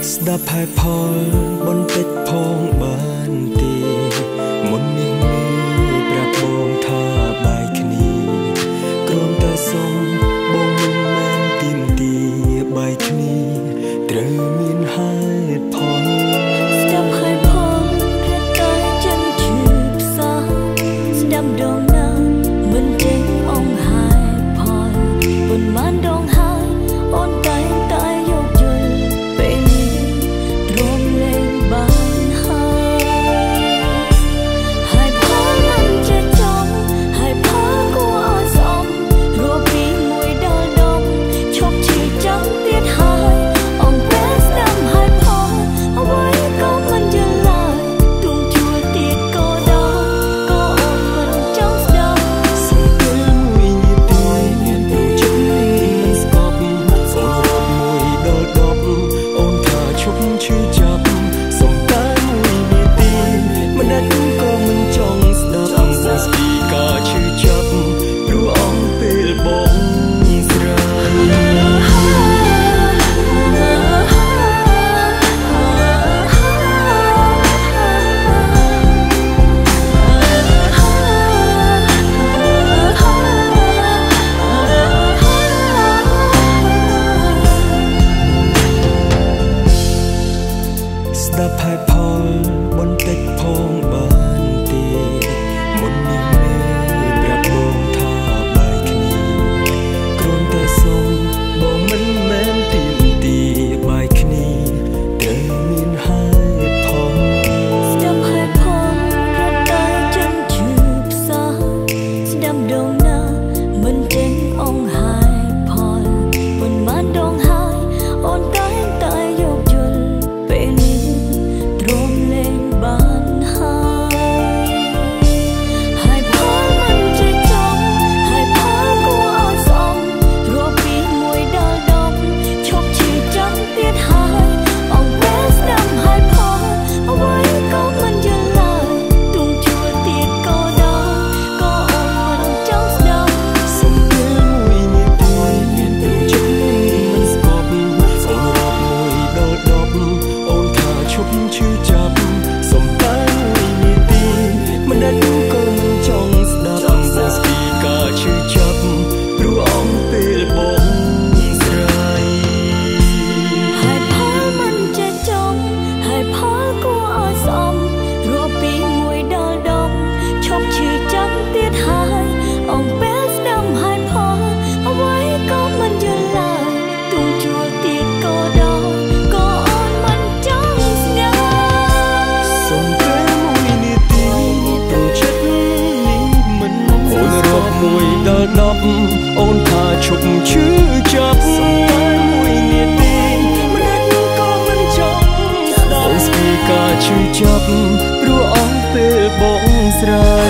ស្ដាប់ហើយផលបន្តិចផងបានទេមុននេះមានប្រាប់បងថាបាយគ្នាគ្រាន់តែសុំបងមិនមែនទីមទីបាយគ្នាត្រូវមានហេតុផលស្ដាប់ហើយផងរត់ទៅចិនជឿផ្សោស្ដាប់ដងណាមិនចេះអងហើយផលប៉ុន្មានដងហើយអូនតែយកយល់ពេលនេះទ្រាំលែងបានហើយផលមិនចេះចប់ហើយផលគួរឲ្យស្អប់រកពីមួយដល់ដប់ឈប់ឈឺចាំទៀតហើយអងពេលស្ដាប់ហើយផលអ្វីក៏មិនយល់ឡើយទុំជួលទៀតក៏ដល់ក៏អូនមិនចង់ស្ដាប់សង្កេលមួយនាទីមានទូចិត្តមិនស្កប់សម្រាប់មួយដល់ដប់អូនថាឈប់ឈឺចាប់សំតែមួយនាទីមិនដាច់ក៏មិនចង់ស្ដាប់ស្ពីការឈឺចាប់ព្រោះអងពេលបងស្រាស្ដាប់ហើយផលបន្តិចផងបានទេមុននេះមានប្រាប់បងថាបាយគ្នាគ្រាន់តែសុំបងមិនមែនទីមទីបាយគ្នាត្រូវមានហេតុផលស្ដាប់ហើយផងរត់ទៅចិនជឿផ្សោស្ដាប់ដងណាមិនចេះអងហើយផលប៉ុន្មានដងហើយអូនតែយកយល់ពេលនេះទ្រាំលែងបានហើយផលមិនចេះចប់ហើយផលគួរឲ្យស្អប់រកពីមួយដល់ដប់ឈប់ឈឺចាំទៀតហើយអងពេលស្ដាប់ហើយផលអ្វីក៏មិនយល់ឡើយទុំជួលទៀតក៏ដល់ក៏អូនមិនចង់ស្ដាប់សំពេលមួយនាទីមានទូចិត្តមិនស្កប់សម្រាប់មួយដល់ដប់អូនថាឈប់ឈឺចាប់សំតែមួយនាទីមិនដាច់ក៏មិនចង់ស្ដាប់ស្ពីការឈឺចាប់ព្រោះអងពេលបងស្រាយហើយផលមិនចេះចប់ហើយផលគួរឲ្យស្អប់រកពីមួយដល់ដប់ឈប់ឈឺចាំទៀតហើយអងពេលស្ដាប់ហើយផលអ្វីក៏មិនយល់ឡើយទុំជួលទៀតក៏ដល់ក៏អូនមិនចង់ស្ដាប់សំពេលមួយនាទីទូចិត្តនេះមិនអូនរកមួយដល់ដប់អូនថាឈប់ឈឺចាប់សំពេលមួយនាទីមិនដាច់ក៏មិនចង់ស្ដាប់ស្ពីការឈឺចាប់ព្រោះអងពេលបងស្រាយ